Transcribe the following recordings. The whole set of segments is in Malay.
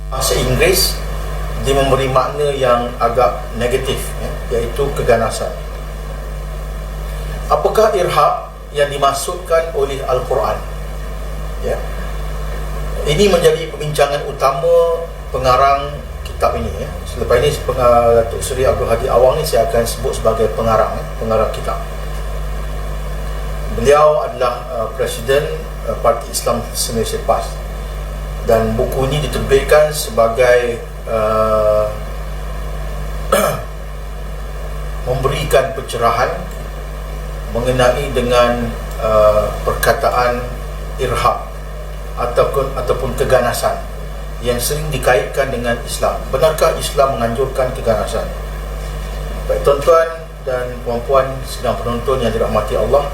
Bahasa Inggeris dia memberi makna yang agak negatif, iaitu keganasan. Apakah irhab yang dimaksudkan oleh Al-Quran? Ini menjadi perbincangan utama pengarang kitab ini. Selepas ini Datuk Seri Abdul Hadi Awang ni saya akan sebut sebagai pengarang kitab. Beliau adalah Presiden Parti Islam Malaysia PAS, dan buku ini diterbitkan sebagai memberikan pencerahan mengenai dengan perkataan irhab ataupun keganasan yang sering dikaitkan dengan Islam. Benarkah Islam menganjurkan keganasan? Baik tuan-tuan dan puan-puan sedang penonton yang dirahmati Allah,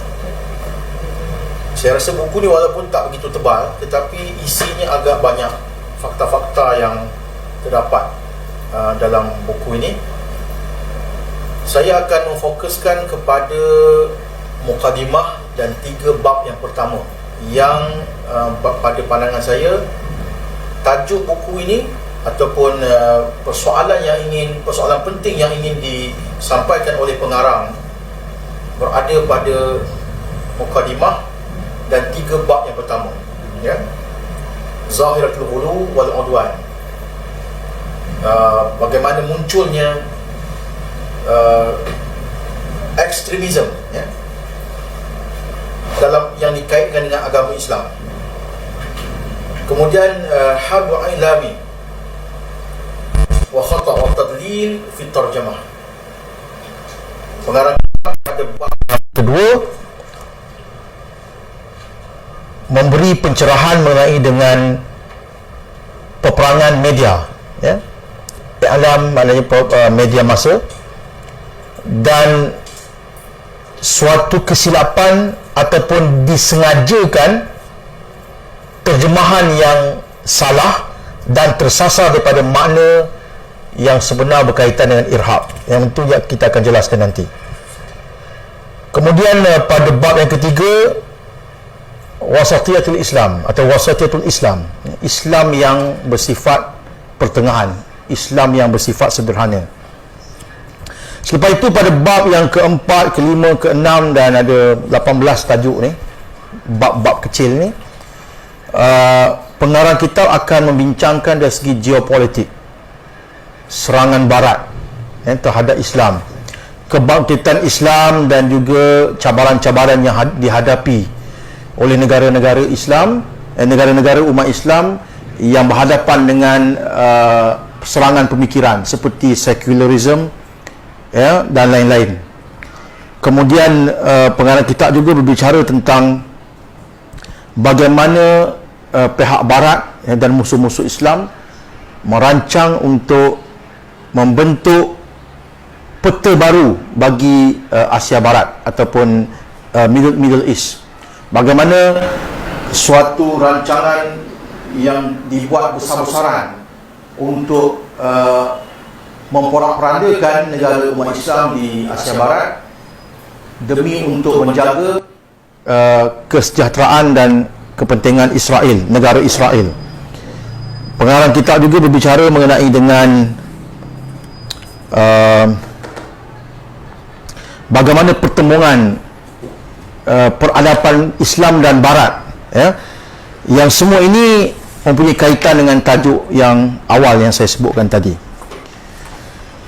saya rasa buku ni walaupun tak begitu tebal, tetapi isinya agak banyak fakta-fakta yang terdapat dalam buku ini. Saya akan memfokuskan kepada mukadimah dan 3 bab yang pertama, yang pada pandangan saya tajuk buku ini ataupun persoalan penting yang ingin disampaikan oleh pengarang berada pada mukadimah dan 3 bab yang pertama, Zahiratul Ghulu wal Udwan, bagaimana munculnya ekstremisme dalam yang dikaitkan dengan agama Islam. Kemudian Harbu Ilami wa khata' wa tadlil fi tarjamah. Pengarang pada bab kedua memberi pencerahan mengenai dengan peperangan media, alam maknanya media masa, dan suatu kesilapan ataupun disengajakan terjemahan yang salah dan tersasar daripada makna yang sebenar berkaitan dengan irhab, yang tentu kita akan jelaskan nanti. Kemudian pada bab yang ketiga, wasatiyatul Islam atau wasatiyatul Islam, Islam yang bersifat pertengahan, Islam yang bersifat sederhana. Selepas itu pada bab yang keempat, kelima, keenam dan ada 18 tajuk ni, bab-bab kecil ni, pengarang kitab akan membincangkan dari segi geopolitik, serangan barat terhadap Islam, kebangkitan Islam dan juga cabaran-cabaran yang dihadapi oleh negara-negara Islam, negara-negara umat Islam yang berhadapan dengan serangan pemikiran seperti secularism dan lain-lain. Kemudian pengarang kitab juga berbicara tentang bagaimana pihak barat dan musuh-musuh Islam merancang untuk membentuk peta baru bagi Asia Barat ataupun Middle East. Bagaimana suatu rancangan yang dibuat besar-besaran untuk memporak-porandakan negara umat Islam di Asia Barat demi untuk menjaga kesejahteraan dan kepentingan Israel, negara Israel. Pengarang kitab juga berbicara mengenai dengan bagaimana pertemuan peradaban Islam dan Barat, yang semua ini mempunyai kaitan dengan tajuk yang awal yang saya sebutkan tadi.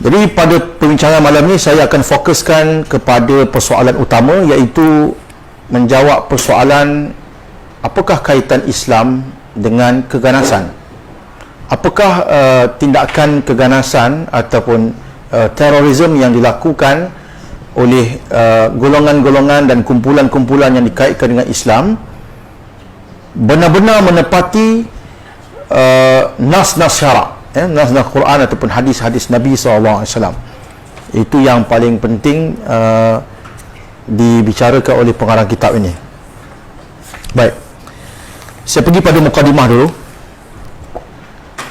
Jadi pada perbincangan malam ini saya akan fokuskan kepada persoalan utama, iaitu menjawab persoalan apakah kaitan Islam dengan keganasan. Apakah tindakan keganasan ataupun terorisme yang dilakukan oleh golongan-golongan dan kumpulan-kumpulan yang dikaitkan dengan Islam benar-benar menepati nas-nas syarak, nas-nas Quran ataupun hadis-hadis Nabi SAW. Itu yang paling penting dibicarakan oleh pengarang kitab ini. Baik, saya pergi pada mukadimah dulu.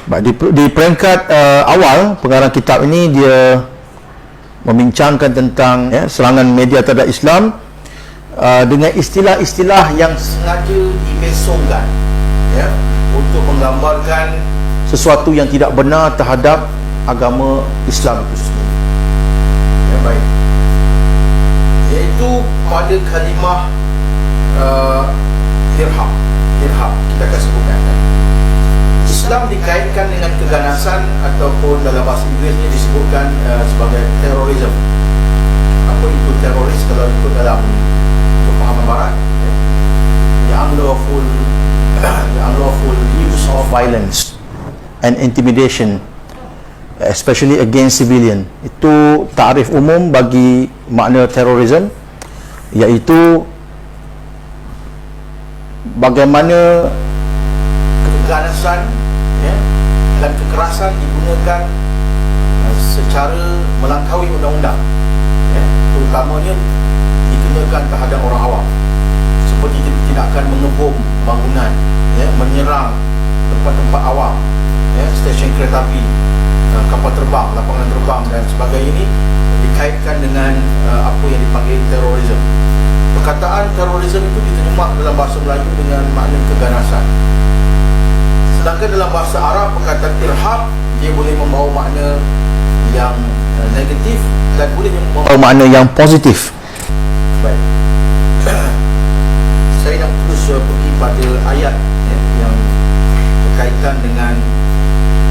Baik, di peringkat awal pengarang kitab ini dia membincangkan tentang serangan media terhadap Islam dengan istilah-istilah yang sengaja dimesongkan untuk menggambarkan sesuatu yang tidak benar terhadap agama Islam itu sendiri. Yang baik, iaitu pada kalimah irhab. Kita akan sebutkan, Islam dikaitkan dengan keganasan ataupun dalam bahasa Inggerisnya disebutkan sebagai terorisme. Apa itu teroris kalau ikut dalam pemahaman barat? The unlawful use of violence and intimidation, especially against civilian. Itu takrif umum bagi makna terorisme, iaitu bagaimana keganasan dan kekerasan digunakan secara melangkaui undang-undang, terutamanya digunakan terhadap orang awam, seperti tindakan mengebom bangunan, menyerang tempat-tempat awam, stesen kereta api, kapal terbang, lapangan terbang dan sebagainya. Ini dikaitkan dengan apa yang dipanggil terorisme. Perkataan terorisme itu diterjemah dalam bahasa Melayu dengan makna keganasan. Sedangkan dalam bahasa Arab, perkataan irhab dia boleh membawa makna yang negatif dan boleh membawa makna yang positif. Baik. Saya nak terus pergi pada ayat yang berkaitan dengan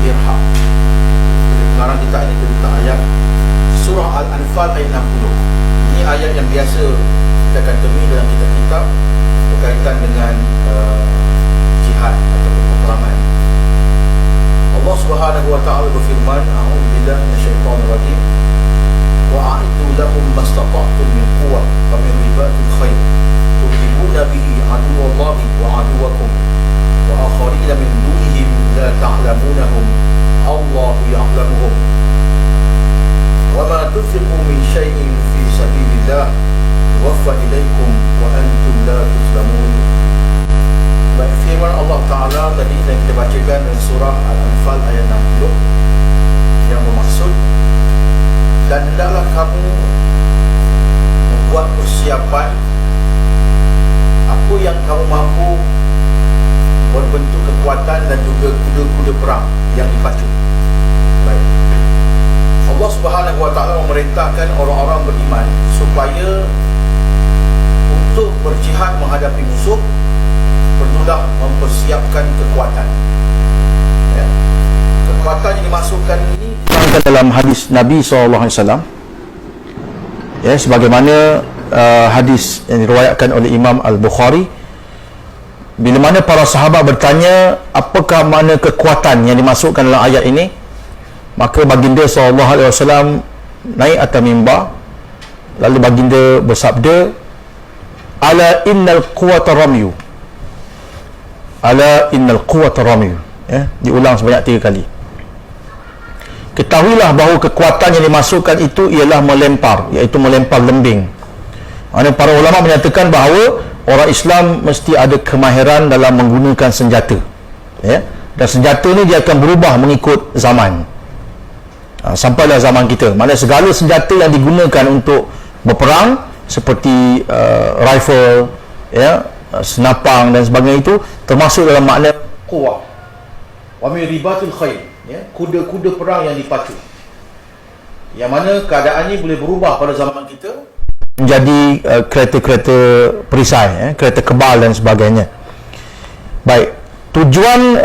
irhab. Sekarang kita ini kita ayat surah Al-Anfal ayat 60. Ini ayat yang biasa kita akan temui dalam kitab-kitab berkaitan dengan jihad atau peperangan. Allah Subhanahu wa taala berfirman, a'udzu billahi minasyaitonir rajim, wa a'iddu lahum mastata'tum min quwwah wa min ribatil khair turhibuna bihi aduwallahi wa aduwakum wa akharina min dunihim la ta'lamunahum Allahu ya'lamuhum wa ma tunfiqu min syai'in fi sabilillah yuwaffa ilaikum wa antum la tuzlamun. Baik, firman Allah Ta'ala tadi yang kita bacakan dalam surah Al-Anfal ayat 60 yang bermaksud, dan hendaklah kamu membuat persiapan apa yang kamu mampu berbentuk kekuatan dan juga kuda-kuda perang yang dipacu. Baik, Allah Subhanahu wa taala memerintahkan orang-orang beriman supaya untuk berjihad menghadapi musuh perlulah mempersiapkan kekuatan. Kekuatan yang dimasukkan ini dalam hadis Nabi SAW, sebagaimana hadis yang diriwayatkan oleh Imam Al-Bukhari, bila mana para sahabat bertanya apakah makna kekuatan yang dimasukkan dalam ayat ini, maka baginda SAW naik atas mimbar, lalu baginda bersabda, ala innal quwwata ramyu, ala innal quwwata ramyu, diulang sebanyak 3 kali. Ketahuilah bahawa kekuatan yang dimasukkan itu ialah melempar, iaitu melempar lembing. Mana para ulama menyatakan bahawa orang Islam mesti ada kemahiran dalam menggunakan senjata, dan senjata ni dia akan berubah mengikut zaman. Sampailah zaman kita, mana segala senjata yang digunakan untuk berperang seperti rifle, senapang dan sebagainya, itu termasuk dalam makna quwwah wa min ribatul khair, kuda-kuda perang yang dipacu, yang mana keadaannya boleh berubah pada zaman kita menjadi kereta-kereta perisai, kereta kebal dan sebagainya. Baik, tujuan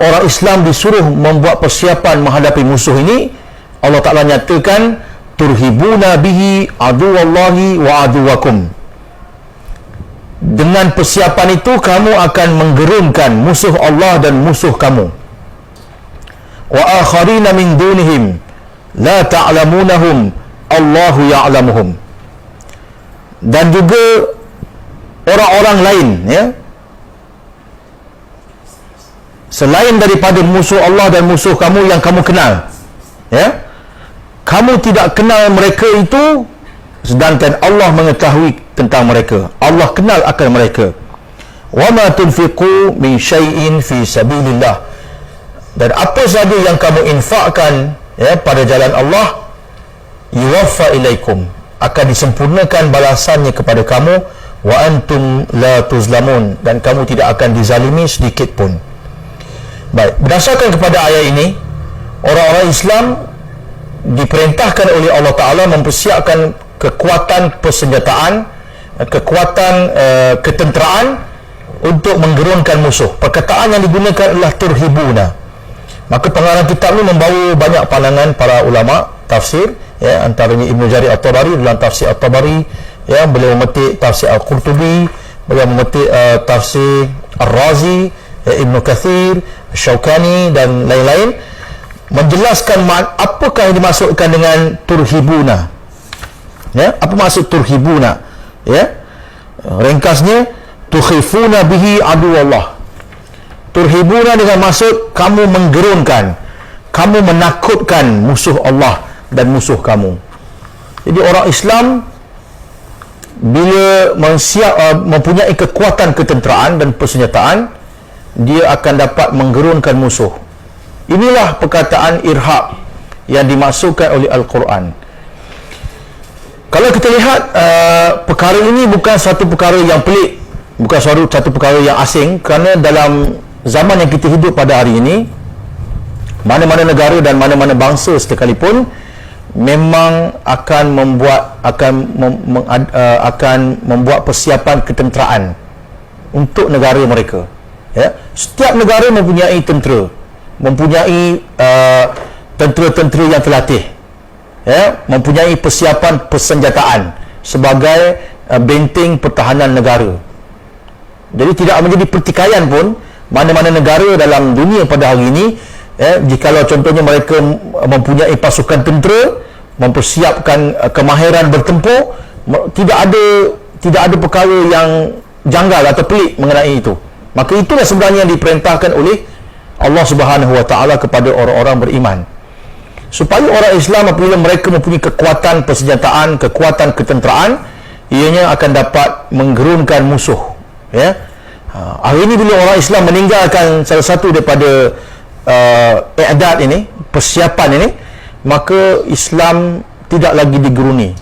orang Islam disuruh membuat persiapan menghadapi musuh ini, Allah Ta'ala nyatakan, turhibuna bihi aduwallahi wa aduwakum. Dengan persiapan itu kamu akan menggerunkan musuh Allah dan musuh kamu. Wa akharina min dunihim la ta'lamunahum Allahu ya'lamuhum. Dan juga orang-orang lain, selain daripada musuh Allah dan musuh kamu yang kamu kenal, kamu tidak kenal mereka itu, sedangkan Allah mengetahui tentang mereka. Allah kenal akan mereka. Wa ma tunfiqu min syai'in fi sabilillah. Dan apa sahaja yang kamu infakkan pada jalan Allah, yuwaffa ilaikum, akan disempurnakan balasannya kepada kamu, wa antum la tuzlamun, dan kamu tidak akan dizalimi sedikit pun. Baik, berdasarkan kepada ayat ini, orang-orang Islam diperintahkan oleh Allah Ta'ala mempersiapkan kekuatan persenjataan, kekuatan ketenteraan untuk menggerunkan musuh. Perkataan yang digunakan adalah turhibuna. Maka pengarang kitab ini membawa banyak pandangan para ulama tafsir, ya, antaranya Ibnu Jarir At-Tabari dalam tafsir At-Tabari, ya, beliau memetik tafsir Al-Qurtubi, beliau memetik tafsir Ar-Razi, ya, Ibnu Kathir, Syaukani dan lain-lain, menjelaskan apakah yang dimaksudkan dengan turhibuna. Ya, apa maksud turhibuna? Ya, ringkasnya, tukhifuna bihi aduwallah. Turhibuna dengan maksud kamu menggerunkan, kamu menakutkan musuh Allah dan musuh kamu. Jadi orang Islam bila mempunyai kekuatan ketenteraan dan persenjataan, dia akan dapat menggerunkan musuh. Inilah perkataan irhab yang dimaksudkan oleh Al-Quran. Kalau kita lihat perkara ini bukan satu perkara yang pelik, bukan satu perkara yang asing, kerana dalam zaman yang kita hidup pada hari ini, mana-mana negara dan mana-mana bangsa sekalipun memang akan membuat persiapan ketenteraan untuk negara mereka. Ya, setiap negara mempunyai tentera, mempunyai tentera-tentera yang terlatih, ya, mempunyai persiapan persenjataan sebagai benteng pertahanan negara. Jadi tidak menjadi pertikaian pun mana-mana negara dalam dunia pada hari ini, jikalau contohnya mereka mempunyai pasukan tentera, mempersiapkan kemahiran bertempur, tidak ada perkara yang janggal atau pelik mengenai itu. Maka itulah sebenarnya yang diperintahkan oleh Allah Subhanahu Wa Taala kepada orang-orang beriman, supaya orang Islam apabila mereka mempunyai kekuatan persenjataan, kekuatan ketenteraan, ianya akan dapat menggerunkan musuh. Ya, hari ini bila orang Islam meninggalkan salah satu daripada i'dad ini, persiapan ini, maka Islam tidak lagi digeruni.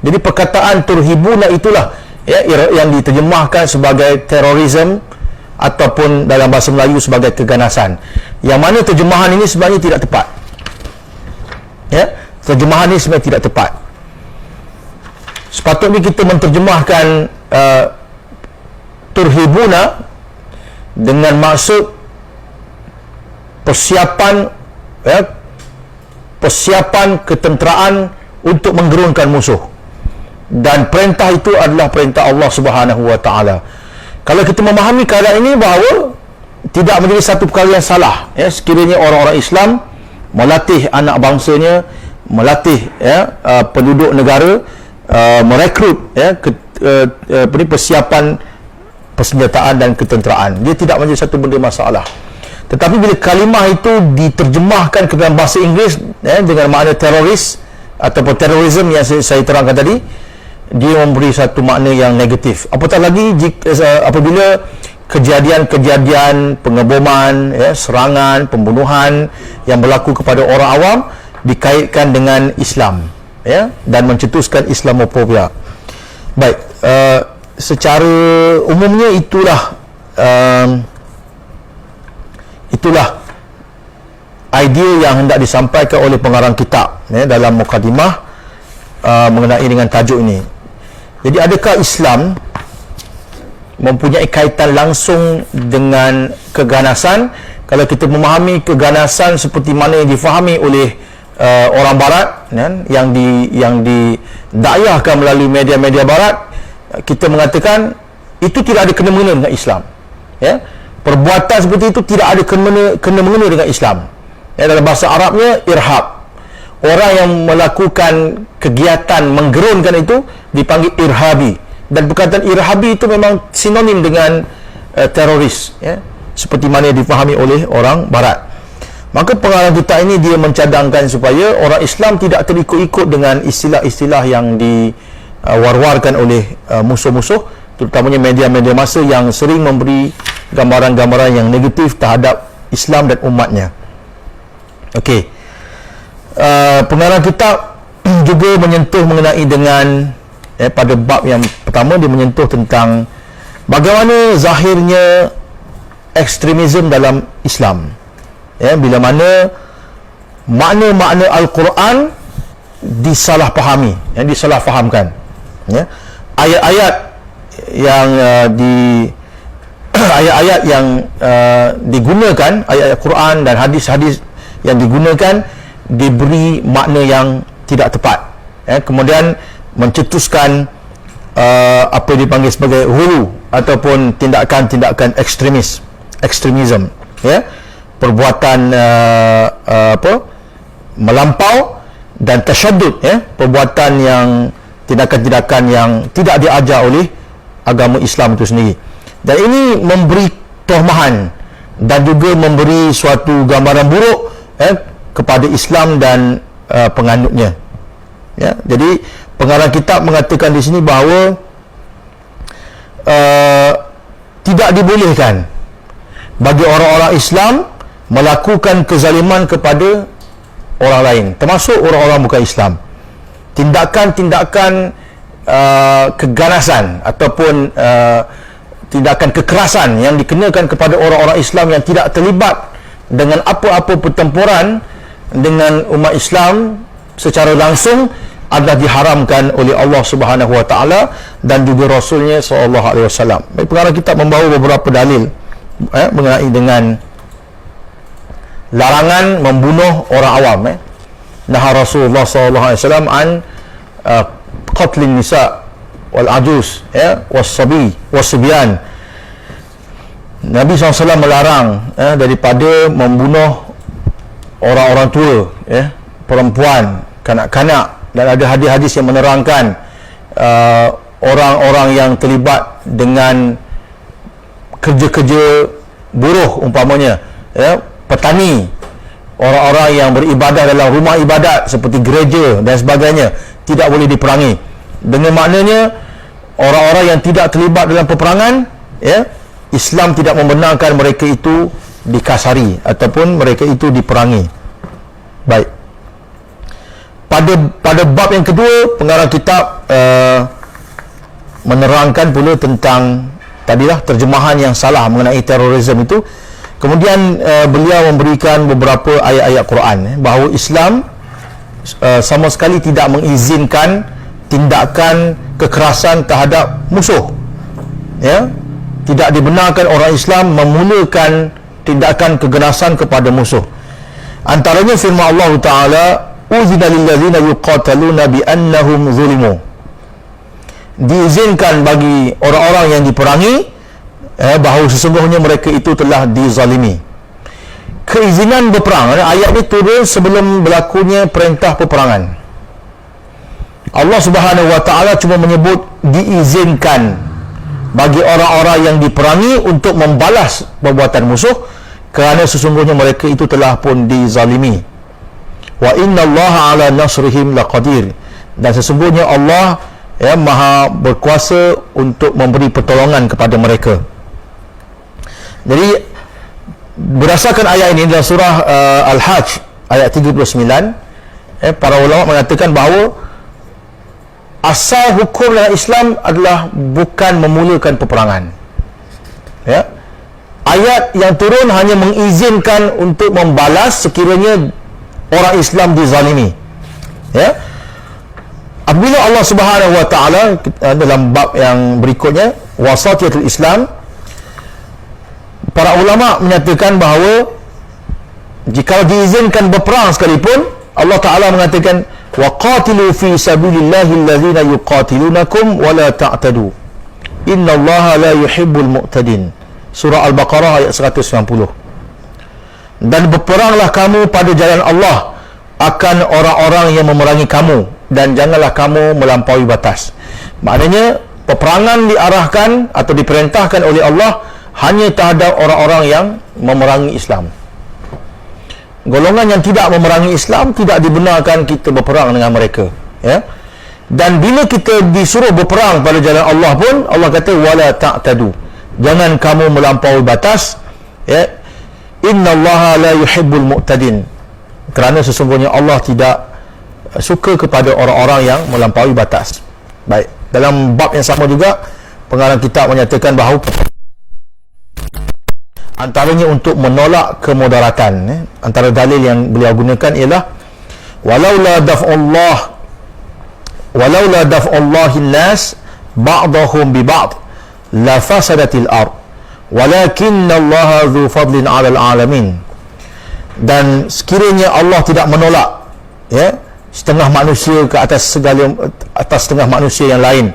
Jadi perkataan turhibuna itulah, ya, yang diterjemahkan sebagai terorisme ataupun dalam bahasa Melayu sebagai keganasan, yang mana terjemahan ini sebenarnya tidak tepat. Ya, terjemahan ini sebenarnya tidak tepat. Sepatutnya kita menterjemahkan turhibuna dengan maksud persiapan, ya, persiapan ketenteraan untuk menggerunkan musuh, dan perintah itu adalah perintah Allah Subhanahu Wa Taala. Kalau kita memahami keadaan ini, bahawa tidak menjadi satu perkara yang salah, ya, sekiranya orang-orang Islam melatih anak bangsanya, melatih, ya, penduduk negara, merekrut, ya, persiapan persenjataan dan ketenteraan. Dia tidak menjadi satu benda masalah. Tetapi bila kalimah itu diterjemahkan ke dalam bahasa Inggeris, ya, dengan makna teroris ataupun terorisme yang saya terangkan tadi, dia memberi satu makna yang negatif. Apatah lagi apabila kejadian-kejadian pengeboman, ya, serangan, pembunuhan yang berlaku kepada orang awam dikaitkan dengan Islam, ya, dan mencetuskan Islamofobia. Baik, secara umumnya itulah idea yang hendak disampaikan oleh pengarang kitab, ya, dalam mukadimah mengenai dengan tajuk ini. Jadi adakah Islam mempunyai kaitan langsung dengan keganasan? Kalau kita memahami keganasan seperti mana yang difahami oleh orang Barat, kan, yang didakwahkan melalui media-media Barat, kita mengatakan itu tidak ada kena-mengena dengan Islam. Ya, perbuatan seperti itu tidak ada kena-mengena dengan Islam. Ya, dalam bahasa Arabnya irhab. Orang yang melakukan kegiatan menggerunkan itu dipanggil irhabi, dan perkataan irhabi itu memang sinonim dengan teroris, ya, seperti mana yang difahami oleh orang Barat. Maka pengarang kita ini dia mencadangkan supaya orang Islam tidak terikut-ikut dengan istilah-istilah yang diwar-warkan oleh musuh-musuh, terutamanya media-media massa yang sering memberi gambaran-gambaran yang negatif terhadap Islam dan umatnya. Okey. Pengarang kitab juga menyentuh mengenai dengan, pada bab yang pertama dia menyentuh tentang bagaimana zahirnya ekstremisme dalam Islam. ya, bila mana makna-makna Al-Quran disalahfahami, yang disalahfahamkan, ya. Ayat-ayat yang ayat-ayat yang digunakan, ayat-ayat Quran dan hadis-hadis yang digunakan diberi makna yang tidak tepat, ya. Kemudian mencetuskan apa yang dipanggil sebagai hulu ataupun tindakan-tindakan ekstremism, ya, perbuatan melampau dan tasyaddud, ya, perbuatan yang tindakan-tindakan yang tidak diajar oleh agama Islam itu sendiri. Dan ini memberi tohmahan dan juga memberi suatu gambaran buruk, kepada Islam dan penganutnya, ya. Jadi pengarang kitab mengatakan di sini bahawa tidak dibolehkan bagi orang-orang Islam melakukan kezaliman kepada orang lain, termasuk orang-orang bukan Islam. Tindakan-tindakan keganasan ataupun tindakan kekerasan yang dikenakan kepada orang-orang Islam yang tidak terlibat dengan apa-apa pertempuran dengan umat Islam secara langsung adalah diharamkan oleh Allah Subhanahu Wa Taala dan juga Rasulnya sallallahu alaihi wasallam. Pengarang kitab membawa beberapa dalil mengenai dengan larangan membunuh orang awam. Nah, Rasulullah sallallahu alaihi wasallam an qatlin nisa wal ajuz, ya, was-sabi was-sibyan. Nabi SAW melarang daripada membunuh orang-orang tua, ya, perempuan, kanak-kanak, dan ada hadis-hadis yang menerangkan orang-orang yang terlibat dengan kerja-kerja buruh umpamanya, ya, petani, orang-orang yang beribadah dalam rumah ibadat seperti gereja dan sebagainya, tidak boleh diperangi. Dengan maknanya orang-orang yang tidak terlibat dalam peperangan, ya, Islam tidak membenarkan mereka itu dikasari ataupun mereka itu diperangi. Baik. Pada bab yang kedua, pengarang kitab menerangkan pula tentang tadilah terjemahan yang salah mengenai terorisme itu. Kemudian beliau memberikan beberapa ayat-ayat Quran, bahawa Islam sama sekali tidak mengizinkan tindakan kekerasan terhadap musuh, ya. Tidak dibenarkan orang Islam memulakan tindakan keganasan kepada musuh. Antaranya firman Allah Ta'ala, uzina lillazina yuqataluna biannahum zulimu. Diizinkan bagi orang-orang yang diperangi, bahawa sesungguhnya mereka itu telah dizalimi. Keizinan berperang, ayat ini turun sebelum berlakunya perintah peperangan. Allah Subhanahu Wa Ta'ala cuma menyebut diizinkan bagi orang-orang yang diperangi untuk membalas perbuatan musuh, kerana sesungguhnya mereka itu telah pun dizalimi. Wa innallaha ala nasrihim laqadir. Dan sesungguhnya Allah, ya, maha berkuasa untuk memberi pertolongan kepada mereka. Jadi berdasarkan ayat ini dalam surah Al-Hajj ayat 39, para ulama mengatakan bahawa asal hukum dalam Islam adalah bukan memulakan peperangan, ya. Ayat yang turun hanya mengizinkan untuk membalas sekiranya orang Islam dizalimi, ya. Apabila Allah Subhanahu Wa Ta'ala dalam bab yang berikutnya, wasatiyatul Islam, para ulama menyatakan bahawa jika diizinkan berperang sekalipun, Allah Ta'ala mengatakan wa qatilu fi sabilillahi allazina yuqatilunakum wa la ta'tadu innallaha la yuhibbul mu'tadin. Surah Al-Baqarah ayat 190. Dan berperanglah kamu pada jalan Allah akan orang-orang yang memerangi kamu, dan janganlah kamu melampaui batas. Maknanya peperangan diarahkan atau diperintahkan oleh Allah hanya terhadap orang-orang yang memerangi Islam. Golongan yang tidak memerangi Islam tidak dibenarkan kita berperang dengan mereka, ya. Dan bila kita disuruh berperang pada jalan Allah pun, Allah kata wala ta'tadu, jangan kamu melampaui batas, ya. Innallaha la yuhibbul mu'tadin, kerana sesungguhnya Allah tidak suka kepada orang-orang yang melampaui batas. Baik, dalam bab yang sama juga pengarang kitab menyatakan bahawa Antaranya untuk menolak kemudaratan. Antara dalil yang beliau gunakan ialah walaula daf'ullahi nas ba'dahum bi ba'd la fasadatil ard walakinallaha dzu fadlin 'alal alamin. Dan sekiranya Allah tidak menolak setengah manusia ke atas setengah manusia yang lain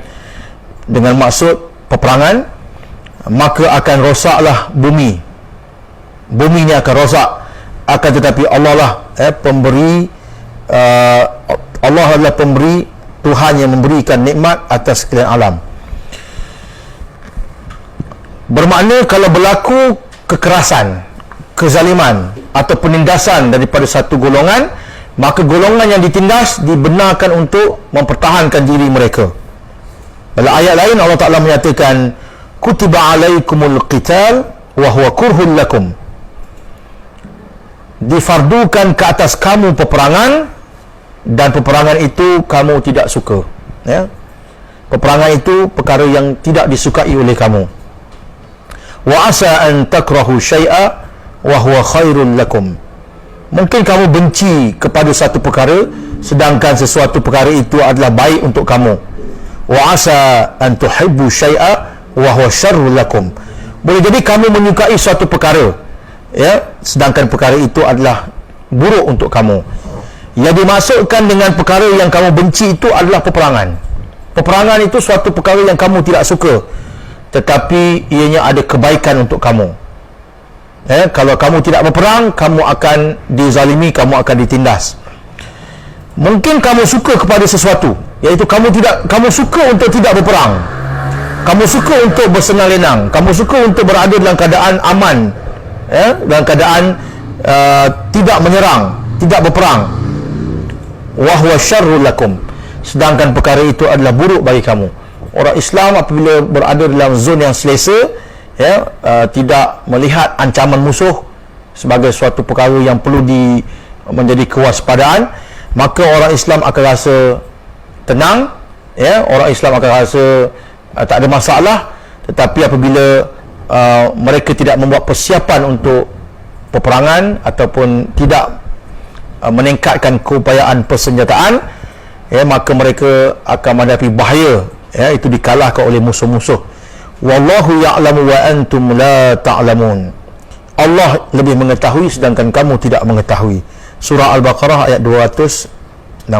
dengan maksud peperangan, maka akan rosaklah bumi ini akan rosak. Akan tetapi Allah lah pemberi, Allah adalah pemberi, Tuhan yang memberikan nikmat atas sekalian alam. Bermakna kalau berlaku kekerasan, kezaliman atau penindasan daripada satu golongan, maka golongan yang ditindas dibenarkan untuk mempertahankan diri mereka. Dalam ayat lain Allah Ta'ala menyatakan kutiba alaikumul qital wa huwa kurhul lakum, difardukan ke atas kamu peperangan dan peperangan itu kamu tidak suka. Peperangan itu perkara yang tidak disukai oleh kamu. Wa asa an takrahu syai'a wa huwa khairul lakum, mungkin kamu benci kepada satu perkara sedangkan sesuatu perkara itu adalah baik untuk kamu. Wa asa an tuhibbu syai'a wa huwa syarrul lakum, boleh jadi kamu menyukai suatu perkara sedangkan perkara itu adalah buruk untuk kamu. Yang dimaksudkan dengan perkara yang kamu benci itu adalah peperangan. Peperangan itu suatu perkara yang kamu tidak suka, tetapi ianya ada kebaikan untuk kamu. Kalau kamu tidak berperang, kamu akan dizalimi, kamu akan ditindas. Mungkin kamu suka kepada sesuatu, iaitu kamu suka untuk tidak berperang, kamu suka untuk bersenang lenang, kamu suka untuk berada dalam keadaan aman, dalam keadaan tidak menyerang, tidak berperang. Wa huwa syarrul lakum, sedangkan perkara itu adalah buruk bagi kamu. Orang Islam apabila berada dalam zon yang selesa, tidak melihat ancaman musuh sebagai suatu perkara yang perlu menjadi kewaspadaan, maka orang Islam akan rasa tenang, orang Islam akan rasa tak ada masalah. Tetapi apabila mereka tidak membuat persiapan untuk peperangan ataupun tidak meningkatkan keupayaan persenjataan, maka mereka akan menghadapi bahaya, itu dikalahkan oleh musuh-musuh. Wallahu ya'lamu wa antum la ta'lamun, Allah lebih mengetahui sedangkan kamu tidak mengetahui. Surah Al-Baqarah ayat 216.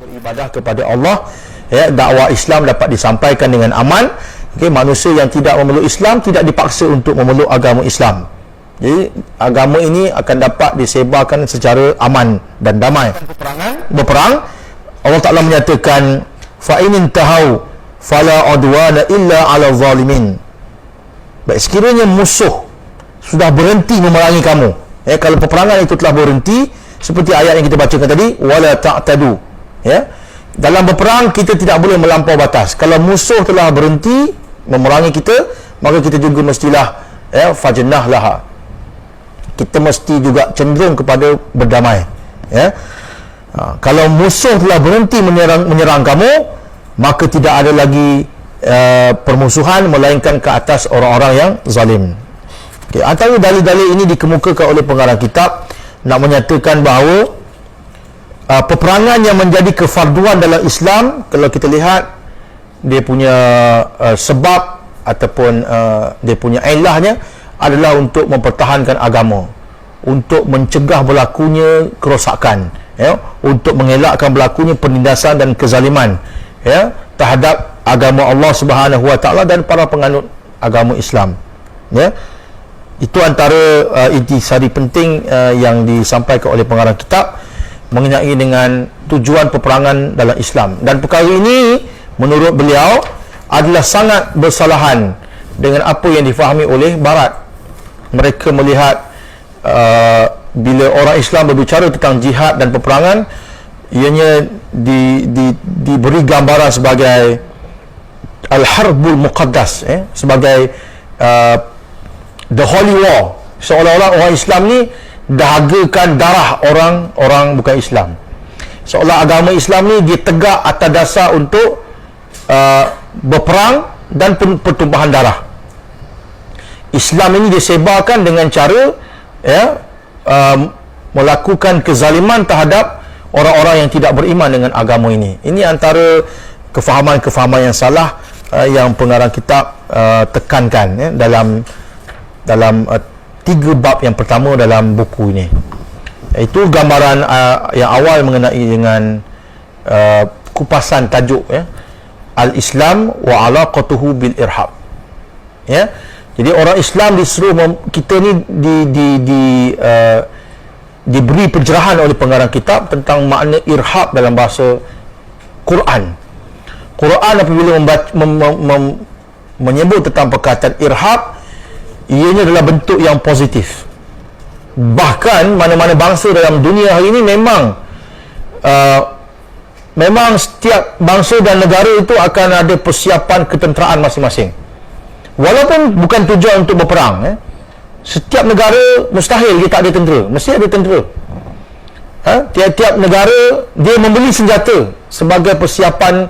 Beribadah kepada Allah, dakwah Islam dapat disampaikan dengan aman. Manusia yang tidak memeluk Islam tidak dipaksa untuk memeluk agama Islam. Jadi agama ini akan dapat disebarkan secara aman dan damai. Berperang, Allah Ta'ala menyatakan fa in intahau fala udwana illa 'ala zalimin. Baik, sekiranya musuh sudah berhenti memerangi kamu, kalau peperangan itu telah berhenti, seperti ayat yang kita bacakan tadi, wala ta'tadu, dalam berperang kita tidak boleh melampau batas. Kalau musuh telah berhenti memerangi kita, maka kita juga mestilah fajnah laha, kita mesti juga cenderung kepada berdamai. Kalau musuh telah berhenti menyerang kamu, maka tidak ada lagi permusuhan melainkan ke atas orang-orang yang zalim. Antara dalil-dalil ini dikemukakan oleh pengarang kitab nak menyatakan bahawa peperangan yang menjadi kefarduan dalam Islam, kalau kita lihat dia punya sebab ataupun dia punya ilahnya adalah untuk mempertahankan agama, untuk mencegah berlakunya kerosakan, untuk mengelakkan berlakunya penindasan dan kezaliman terhadap agama Allah Subhanahu Wa Taala dan para penganut agama Islam. Itu antara intisari penting yang disampaikan oleh pengarang kitab mengenai dengan tujuan peperangan dalam Islam. Dan perkara ini menurut beliau adalah sangat bersalahan dengan apa yang difahami oleh Barat. Mereka melihat bila orang Islam berbicara tentang jihad dan peperangan, ianya diberi gambaran sebagai al-harbul muqaddas, sebagai the holy war, seolah-olah orang Islam ni dahagakan darah orang bukan Islam, seolah agama Islam ni dia tegak atas dasar untuk berperang dan pertumpahan darah. Islam ini disebarkan dengan cara melakukan kezaliman terhadap orang-orang yang tidak beriman dengan agama ini. Ini antara kefahaman-kefahaman yang salah yang pengarang kitab tekankan dalam 3 bab yang pertama dalam buku ini. Itu gambaran yang awal mengenai dengan kupasan tajuk Al-Islam wa alaqatuhu bil irhab. Jadi orang Islam disuruh kita ni diberi pencerahan oleh pengarang kitab tentang makna irhab dalam bahasa Quran. Quran apabila menyebut tentang perkataan irhab, ianya adalah bentuk yang positif. Bahkan mana-mana bangsa dalam dunia hari ini memang setiap bangsa dan negara itu akan ada persiapan ketenteraan masing-masing. Walaupun bukan tujuan untuk berperang, setiap negara mustahil dia tak ada tentera, mesti ada tentera. Tiap-tiap negara dia membeli senjata sebagai persiapan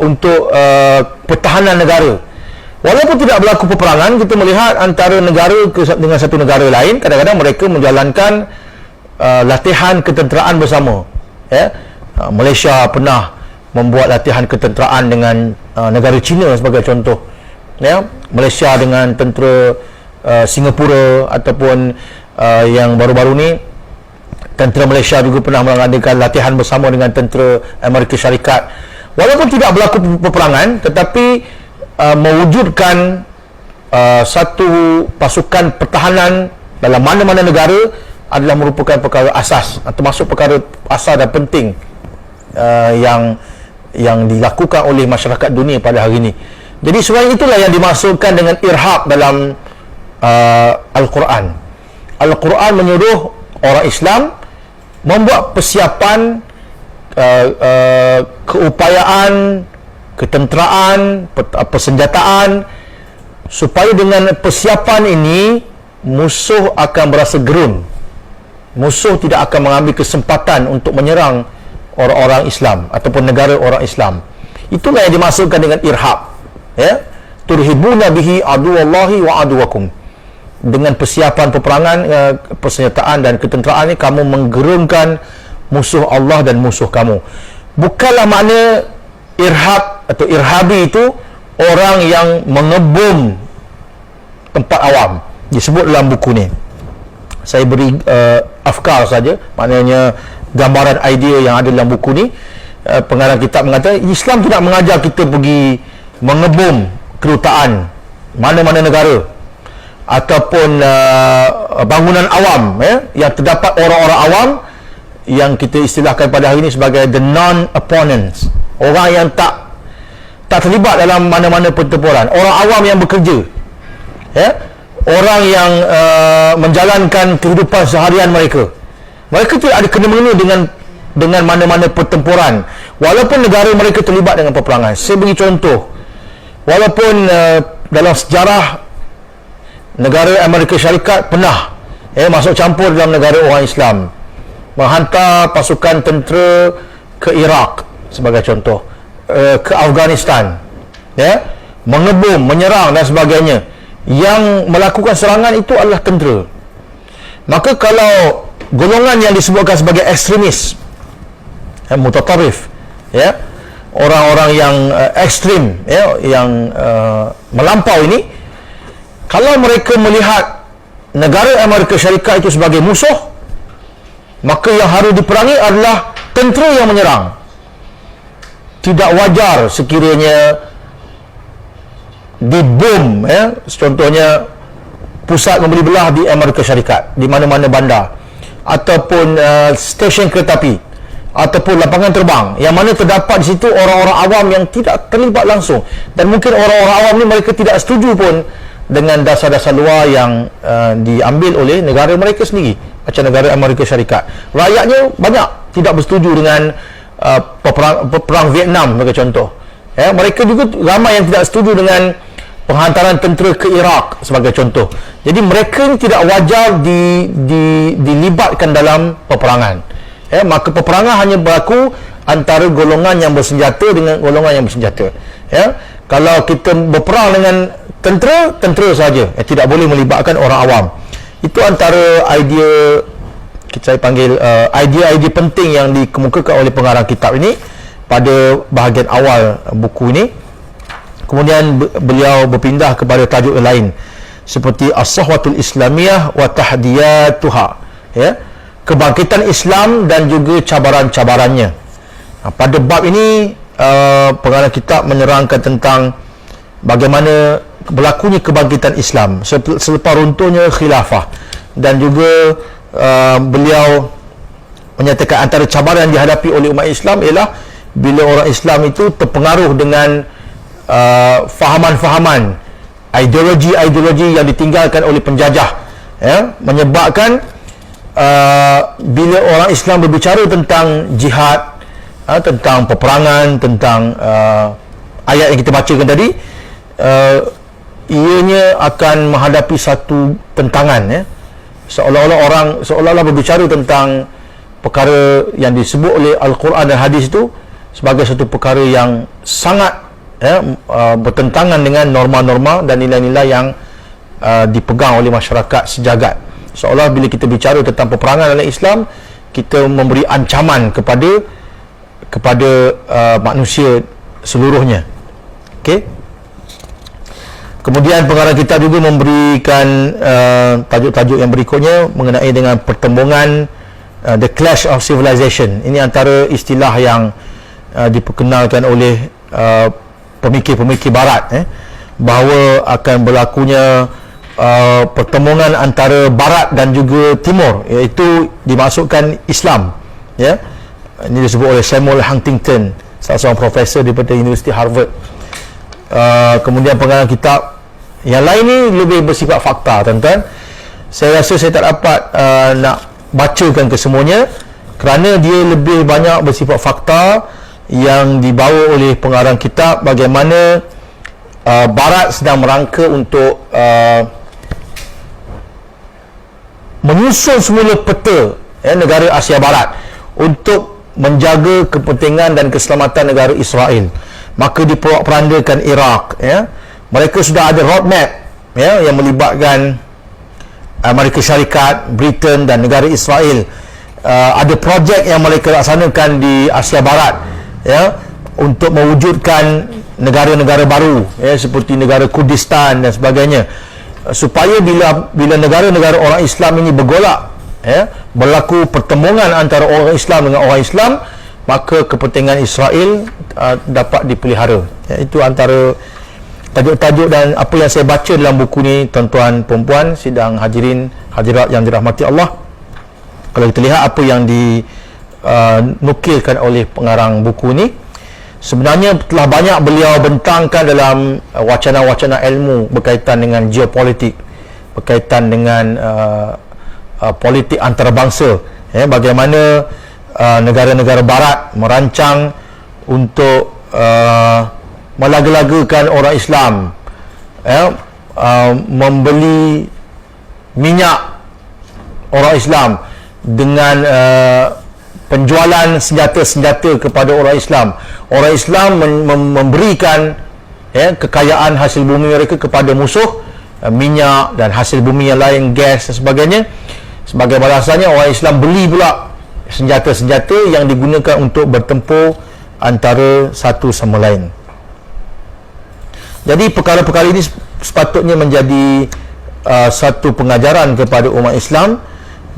untuk pertahanan negara. Walaupun tidak berlaku peperangan, kita melihat antara negara dengan satu negara lain, kadang-kadang mereka menjalankan latihan ketenteraan bersama. Malaysia pernah membuat latihan ketenteraan dengan negara China sebagai contoh. Malaysia dengan tentera Singapura, ataupun yang baru-baru ni tentera Malaysia juga pernah mengadakan latihan bersama dengan tentera Amerika Syarikat. Walaupun tidak berlaku peperangan, tetapi mewujudkan satu pasukan pertahanan dalam mana-mana negara adalah merupakan perkara asas, termasuk perkara asas dan penting yang dilakukan oleh masyarakat dunia pada hari ini. Jadi selain itulah yang dimaksudkan dengan irhab dalam Al-Quran. Al-Quran menyuruh orang Islam membuat persiapan keupayaan, ketenteraan, persenjataan, supaya dengan persiapan ini musuh akan berasa gerun. Musuh tidak akan mengambil kesempatan untuk menyerang orang-orang Islam ataupun negara orang Islam. Itulah yang dimaksudkan dengan irhab. Turhibuna bihi aduwallahi wa aduwakum. Dengan persiapan peperangan, persenjataan dan ketenteraan ini, kamu menggerunkan musuh Allah dan musuh kamu. Bukanlah makna irhab atau irhabi itu orang yang mengebom tempat awam. Disebut dalam buku ni. Saya beri afkar saja, maknanya gambaran idea yang ada dalam buku ni. Pengarang kitab mengatakan Islam tidak mengajar kita pergi mengebom kedutaan mana-mana negara ataupun bangunan awam yang terdapat orang-orang awam yang kita istilahkan pada hari ini sebagai the non-opponents, orang yang tak terlibat dalam mana-mana pertempuran, orang awam yang bekerja, orang yang menjalankan kehidupan seharian mereka tidak ada kena-mengena dengan mana-mana pertempuran, walaupun negara mereka terlibat dengan peperangan. Saya beri contoh, walaupun dalam sejarah negara Amerika Syarikat pernah masuk campur dalam negara orang Islam, menghantar pasukan tentera ke Iraq sebagai contoh, ke Afghanistan, mengebom, menyerang dan sebagainya. Yang melakukan serangan itu adalah tentera. Maka kalau golongan yang disebutkan sebagai ekstremis, mutatarif, orang-orang yang ekstrim, yang melampau ini, kalau mereka melihat negara Amerika Syarikat itu sebagai musuh, maka yang harus diperangi adalah tentera yang menyerang. Tidak wajar sekiranya dibom, contohnya pusat membeli belah di Amerika Syarikat, di mana-mana bandar, ataupun stesen kereta api, ataupun lapangan terbang, yang mana terdapat di situ orang-orang awam yang tidak terlibat langsung, dan mungkin orang-orang awam ni mereka tidak setuju pun dengan dasar-dasar luar yang diambil oleh negara mereka sendiri, macam negara Amerika Syarikat. Rakyatnya banyak tidak bersetuju dengan perang Vietnam sebagai contoh. Mereka juga ramai yang tidak setuju dengan penghantaran tentera ke Iraq sebagai contoh. Jadi mereka ni tidak wajar dilibatkan dalam peperangan. Maka peperangan hanya berlaku antara golongan yang bersenjata dengan golongan yang bersenjata. Kalau kita berperang dengan tentera saja, tidak boleh melibatkan orang awam. Itu antara idea, saya panggil idea-idea penting yang dikemukakan oleh pengarang kitab ini pada bahagian awal buku ini. Kemudian beliau berpindah kepada tajuk yang lain seperti As-Sahwatul Islamiyah wa Tahdiyatuha, ya, kebangkitan Islam dan juga cabaran-cabarannya. Pada bab ini pengarang kitab menerangkan tentang bagaimana berlakunya kebangkitan Islam selepas runtuhnya khilafah, dan juga beliau menyatakan antara cabaran yang dihadapi oleh umat Islam ialah bila orang Islam itu terpengaruh dengan fahaman-fahaman, ideologi-ideologi yang ditinggalkan oleh penjajah, ya, menyebabkan bila orang Islam berbicara tentang jihad, tentang peperangan, tentang ayat yang kita bacakan tadi, ianya akan menghadapi satu tentangan, ya, seolah-olah berbicara tentang perkara yang disebut oleh Al-Quran dan hadis itu sebagai satu perkara yang sangat, ya, bertentangan dengan norma-norma dan nilai-nilai yang dipegang oleh masyarakat sejagat. Seolah bila kita bicara tentang peperangan dalam Islam, kita memberi ancaman kepada manusia seluruhnya. Okey. Kemudian pengarang kitab juga memberikan tajuk-tajuk yang berikutnya mengenai dengan pertembungan The Clash of Civilization. Ini antara istilah yang diperkenalkan oleh pemikir-pemikir barat, bahawa akan berlakunya pertembungan antara barat dan juga timur, iaitu dimasukkan Islam, ya. Ini disebut oleh Samuel Huntington, salah seorang profesor daripada Universiti Harvard. Kemudian pengarang kitab yang lain ni lebih bersifat fakta, tuan-tuan. Saya rasa saya tak dapat nak bacakan kesemuanya kerana dia lebih banyak bersifat fakta yang dibawa oleh pengarang kitab bagaimana barat sedang merangka untuk menyusun semula peta, ya, negara Asia Barat untuk menjaga kepentingan dan keselamatan negara Israel. Maka diperandakan Iraq, ya. Mereka sudah ada roadmap, ya, yang melibatkan Amerika Syarikat, Britain dan negara Israel. Ada projek yang mereka laksanakan di Asia Barat, ya, untuk mewujudkan negara-negara baru, ya, seperti negara Kurdistan dan sebagainya, supaya bila negara-negara orang Islam ini bergolak, ya, berlaku pertembungan antara orang Islam dengan orang Islam, maka kepentingan Israel dapat dipelihara, ya. Itu antara tajuk-tajuk dan apa yang saya baca dalam buku ni, tuan-tuan perempuan, sidang hadirin hadirat yang dirahmati Allah. Kalau kita lihat apa yang dinukilkan oleh pengarang buku ni, sebenarnya telah banyak beliau bentangkan dalam wacana-wacana ilmu berkaitan dengan geopolitik, berkaitan dengan politik antarabangsa, ya, bagaimana negara-negara barat merancang untuk melaga-lagakan orang Islam, ya, membeli minyak orang Islam dengan penjualan senjata-senjata kepada orang Islam. Orang Islam memberikan, ya, kekayaan hasil bumi mereka kepada musuh, minyak dan hasil bumi yang lain, gas dan sebagainya. Sebagai balasannya orang Islam beli pula senjata-senjata yang digunakan untuk bertempur antara satu sama lain. Jadi perkara-perkara ini sepatutnya menjadi satu pengajaran kepada umat Islam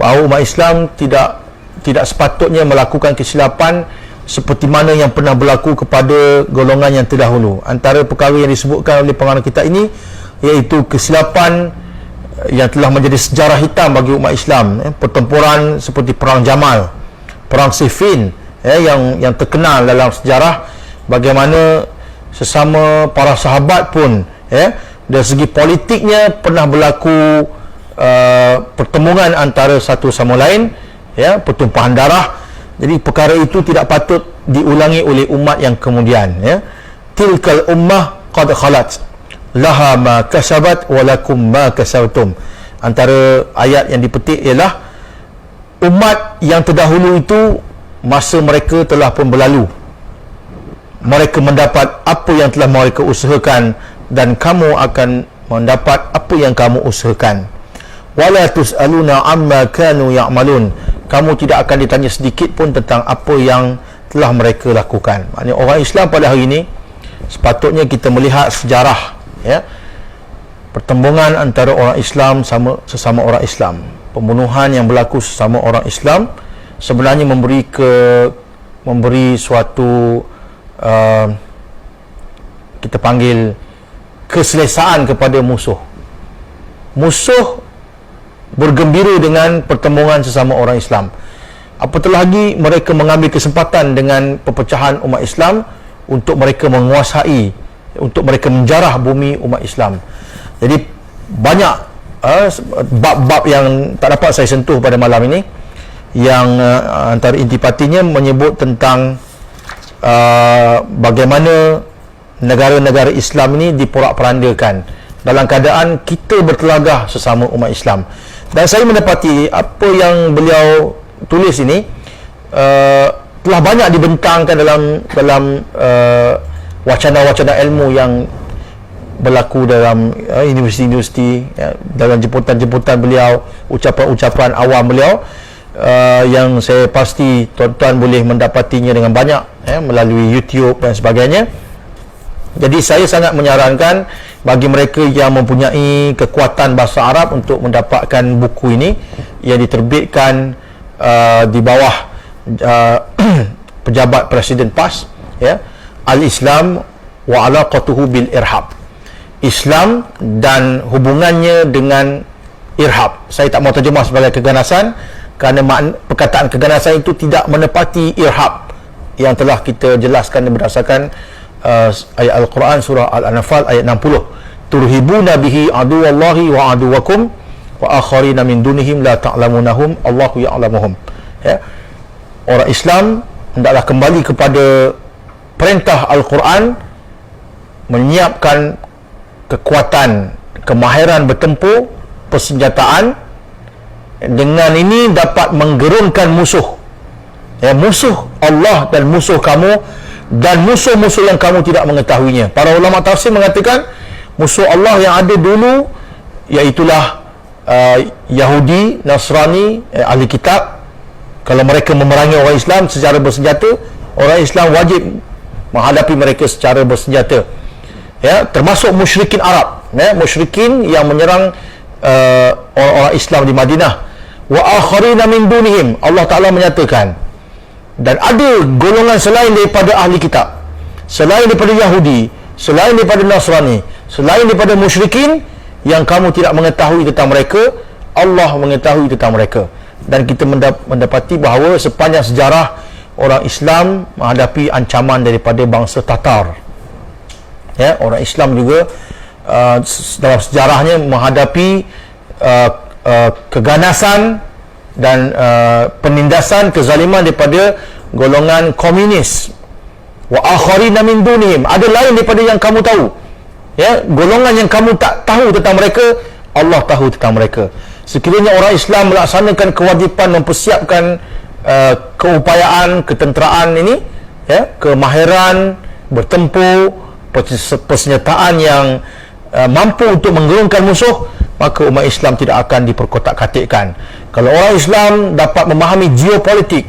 bahawa umat Islam tidak sepatutnya melakukan kesilapan seperti mana yang pernah berlaku kepada golongan yang terdahulu. Antara perkara yang disebutkan oleh pengarang kitab ini iaitu kesilapan yang telah menjadi sejarah hitam bagi umat Islam, pertempuran seperti perang Jamal, perang Siffin, yang terkenal dalam sejarah, bagaimana sesama para sahabat pun, dari segi politiknya pernah berlaku pertembungan antara satu sama lain, pertumpahan darah. Jadi perkara itu tidak patut diulangi oleh umat yang kemudian, tilkal ummah qad khalat laha ma kasabat wa lakum ma kasabtum. Antara ayat yang dipetik ialah umat yang terdahulu itu masa mereka telah pun berlalu, mereka mendapat apa yang telah mereka usahakan dan kamu akan mendapat apa yang kamu usahakan. Wala tus'aluna amma kanu ya'malun. Kamu tidak akan ditanya sedikit pun tentang apa yang telah mereka lakukan. Maknanya orang Islam pada hari ini sepatutnya kita melihat sejarah, ya, pertembungan antara orang Islam sesama orang Islam, pembunuhan yang berlaku sesama orang Islam sebenarnya memberi suatu kita panggil keselesaan kepada musuh. Musuh bergembira dengan pertembungan sesama orang Islam. Apatah lagi mereka mengambil kesempatan dengan perpecahan umat Islam untuk mereka menguasai, untuk mereka menjarah bumi umat Islam. Jadi banyak bab-bab yang tak dapat saya sentuh pada malam ini, yang antara intipatinya menyebut tentang bagaimana negara-negara Islam ini diporak-perandakan dalam keadaan kita bertelagah sesama umat Islam. Dan saya mendapati apa yang beliau tulis ini telah banyak dibentangkan dalam wacana-wacana ilmu yang berlaku dalam universiti-universiti, ya, dalam jemputan-jemputan beliau, ucapan-ucapan awam beliau, yang saya pasti tuan-tuan boleh mendapatinya dengan banyak, ya, melalui YouTube dan sebagainya. Jadi saya sangat menyarankan bagi mereka yang mempunyai kekuatan bahasa Arab untuk mendapatkan buku ini yang diterbitkan di bawah pejabat Presiden PAS, ya, Al-Islam wa alaqatuhu bil irhab. Islam dan hubungannya dengan irhab. Saya tak mau terjemah sebagai keganasan kerana perkataan keganasan itu tidak menepati irhab yang telah kita jelaskan berdasarkan ayat Al-Quran surah Al-Anfal ayat 60. Turhibuna bihi aduwallahi wa aduwakum wa akharina min dunihim la ta'lamunahum Allahu ya'lamuhum. Ya. Orang Islam hendaklah kembali kepada perintah Al-Quran, menyiapkan kekuatan, kemahiran bertempur, persenjataan. Dengan ini dapat menggerunkan musuh, ya, musuh Allah dan musuh kamu dan musuh-musuh yang kamu tidak mengetahuinya. Para ulama tafsir mengatakan musuh Allah yang ada dulu iaitulah Yahudi, Nasrani, ahli kitab. Kalau mereka memerangi orang Islam secara bersenjata, orang Islam wajib menghadapi mereka secara bersenjata, ya, termasuk musyrikin Arab, ya, musyrikin yang menyerang orang-orang Islam di Madinah. Wa akharina min dunihim, Allah Ta'ala menyatakan, dan ada golongan selain daripada ahli kitab, selain daripada Yahudi, selain daripada Nasrani, selain daripada musyrikin yang kamu tidak mengetahui tentang mereka, Allah mengetahui tentang mereka. Dan kita mendapati bahawa sepanjang sejarah orang Islam menghadapi ancaman daripada bangsa Tatar, ya, orang Islam juga dalam sejarahnya menghadapi keganasan dan penindasan, kezaliman daripada golongan komunis. Wa akharina min dunihim, ada lain daripada yang kamu tahu, ya, golongan yang kamu tak tahu tentang mereka, Allah tahu tentang mereka. Sekiranya orang Islam melaksanakan kewajipan mempersiapkan keupayaan ketenteraan ini, ya, kemahiran bertempur, persenjataan yang mampu untuk menggerunkan musuh, maka umat Islam tidak akan diperkotak-katikkan. Kalau orang Islam dapat memahami geopolitik,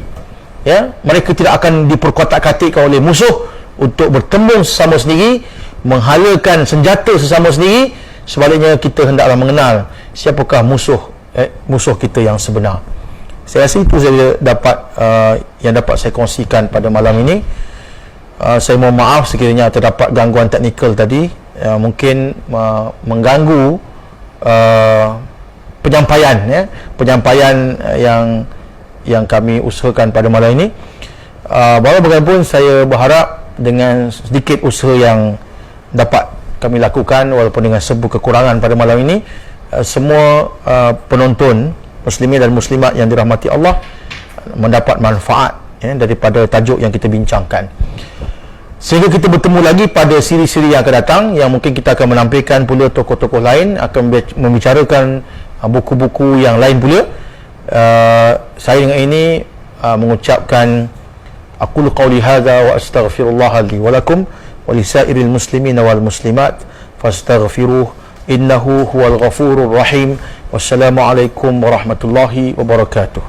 ya, mereka tidak akan diperkotak-katikkan oleh musuh untuk bertembung sesama sendiri, menghalakan senjata sesama sendiri. Sebaliknya kita hendaklah mengenal siapakah musuh kita yang sebenar. Saya rasa itu saya dapat yang dapat saya kongsikan pada malam ini. Saya mohon maaf sekiranya terdapat gangguan teknikal tadi, mungkin mengganggu penyampaian, ya, penyampaian yang kami usahakan pada malam ini. Walau bagaimanapun saya berharap dengan sedikit usaha yang dapat kami lakukan, walaupun dengan sebuah kekurangan pada malam ini, semua penonton muslimin dan muslimat yang dirahmati Allah mendapat manfaat, ya, daripada tajuk yang kita bincangkan. Sehingga kita bertemu lagi pada siri-siri yang akan datang, yang mungkin kita akan menampilkan pula tokoh-tokoh lain, akan membicarakan buku-buku yang lain pula. Saya dengan ini mengucapkan aqulu qawli hadza wa astaghfirullah li wa lakum wa lisairil muslimin wal muslimat fastaghfiruh innahu huwal ghafurur rahim. Wassalamualaikum warahmatullahi wabarakatuh.